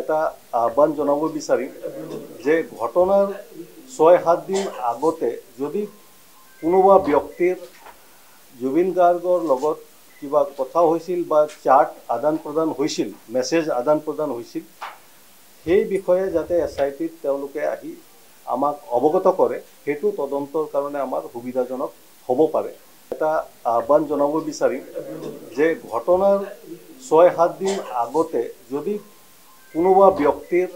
এটা আহ্বান জনাব বিচাৰিম যে ঘটনাৰ ৬-৭ দিন আগতে যদি কোনোবা ব্যক্তিৰ জুবিন গাৰ্গৰ লগত কিবা কথা হৈছিল বা চাট আদান প্ৰদান হৈছিল, মেছেজ আদান প্ৰদান হৈছিল, সেই বিষয়ে যাতে SITত তেওঁলোকে আহি আমাক অৱগত কৰে, সেইটো তদন্তৰ কাৰণে আমাৰ সুবিধাজনক হ'ব পাৰে। এটা আহ্বান জনাব বিচাৰিম যে ঘটনাৰ ৬-৭ দিন আগতে যদি কোনোবা ব্যক্তিৰ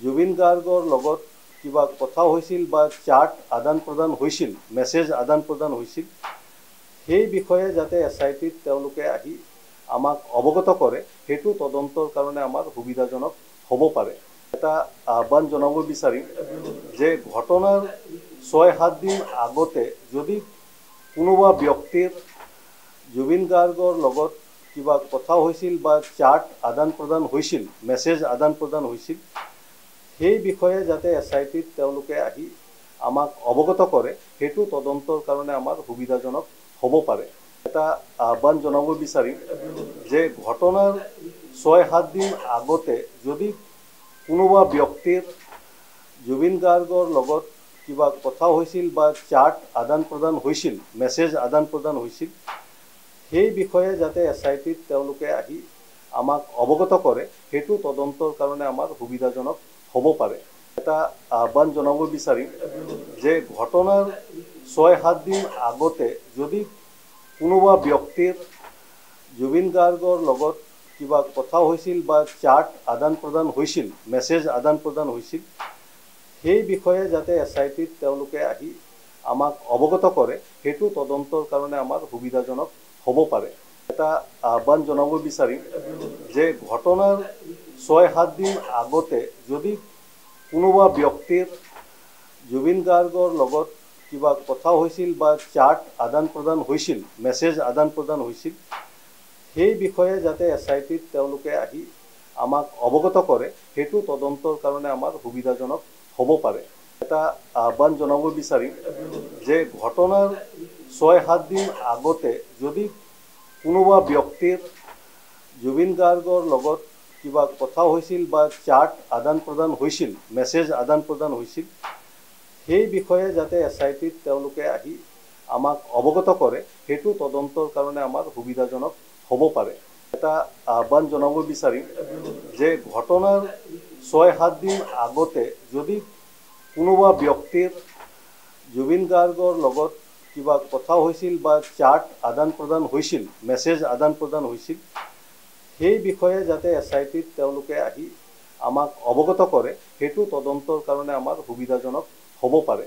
জুবিন গাৰ্গৰ লগত কিবা কথা হৈছিল বা চাট আদান প্ৰদান হৈছিল, মেছেজ আদান প্ৰদান হৈছিল, সেই বিষয়ে যাতে SITত তেওঁলোকে আহি আমাক অৱগত কৰে, সেইটো তদন্তৰ কাৰণে আমাৰ সুবিধাজনক হ'ব পাৰে। এটা আহ্বান জনাব বিচাৰিম যে ঘটনাৰ ৬-৭ দিন আগতে যদি কোনোবা ব্যক্তিৰ জুবিন গাৰ্গৰ লগত কিবা কথা হৈছিল বা চাট আদান প্ৰদান হৈছিল, মেছেজ আদান প্ৰদান হৈছিল, সেই বিষয়ে যাতে SITত তেওঁলোকে আহি আমাক অৱগত কৰে, সেইটো তদন্তৰ কাৰণে আমাৰ সুবিধাজনক হ'ব পাৰে। এটা আহ্বান জনাব বিচাৰিম যে ঘটনাৰ ৬-৭ দিন আগতে যদি কোনোবা ব্যক্তিৰ জুবিন গাৰ্গৰ লগত কিবা কথা হৈছিল বা চাট আদান প্ৰদান হৈছিল, মেছেজ আদান প্ৰদান হৈছিল, সেই বিষয়ে যাতে SITত তেওঁলোকে আহি আমাক অৱগত কৰে, সেইটো তদন্তৰ কাৰণে আমাৰ সুবিধাজনক হ'ব পাৰে। এটা আহ্বান জনাব বিচাৰিম যে ঘটনাৰ ৬-৭ দিন আগতে যদি কোনোবা ব্যক্তিৰ জুবিন গাৰ্গৰ লগত কিবা কথা হৈছিল বা চাট আদান প্ৰদান হৈছিল, মেছেজ আদান প্ৰদান হৈছিল, সেই বিষয়ে যাতে SITত তেওঁলোকে আহি আমাক অৱগত কৰে, সেইটো তদন্তৰ কাৰণে আমাৰ সুবিধাজনক হ'ব পাৰে। এটা আহ্বান জনাব বিচাৰিম যে ঘটনাৰ ৬-৭ দিন আগতে যদি কোনোবা ব্যক্তিৰ জুবিন গাৰ্গৰ লগত কিবা কথা হৈছিল বা চাট আদান প্ৰদান হৈছিল, মেছেজ আদান প্ৰদান হৈছিল, সেই বিষয়ে যাতে SITত তেওঁলোকে আহি আমাক অৱগত কৰে, সেইটো তদন্তৰ কাৰণে আমাৰ সুবিধাজনক হ'ব পাৰে। এটা আহ্বান জনাব বিচাৰিম যে ঘটনাৰ ৬-৭ দিন আগতে যদি কোনোবা ব্যক্তিৰ জুবিন গাৰ্গৰ লগত কিবা কথা হৈছিল বা চাট আদান প্ৰদান হৈছিল, মেছেজ আদান প্ৰদান হৈছিল, সেই বিষয়ে যাতে SITত তেওঁলোকে আহি আমাক অৱগত কৰে, সেইটো তদন্তৰ কাৰণে আমাৰ সুবিধাজনক হ'ব পাৰে। এটা আহ্বান জনাব বিচাৰিম যে ঘটনাৰ ৬-৭ দিন আগতে যদি কোনোবা ব্যক্তিৰ জুবিন গাৰ্গৰ লগত কিবা কথা হৈছিল বা চাট আদান প্ৰদান হৈছিল, মেছেজ আদান প্ৰদান হৈছিল, সেই বিষয়ে যাতে SITত তেওঁলোকে আহি আমাক অৱগত কৰে, সেইটো তদন্তৰ কাৰণে আমাৰ সুবিধাজনক হ'ব পাৰে।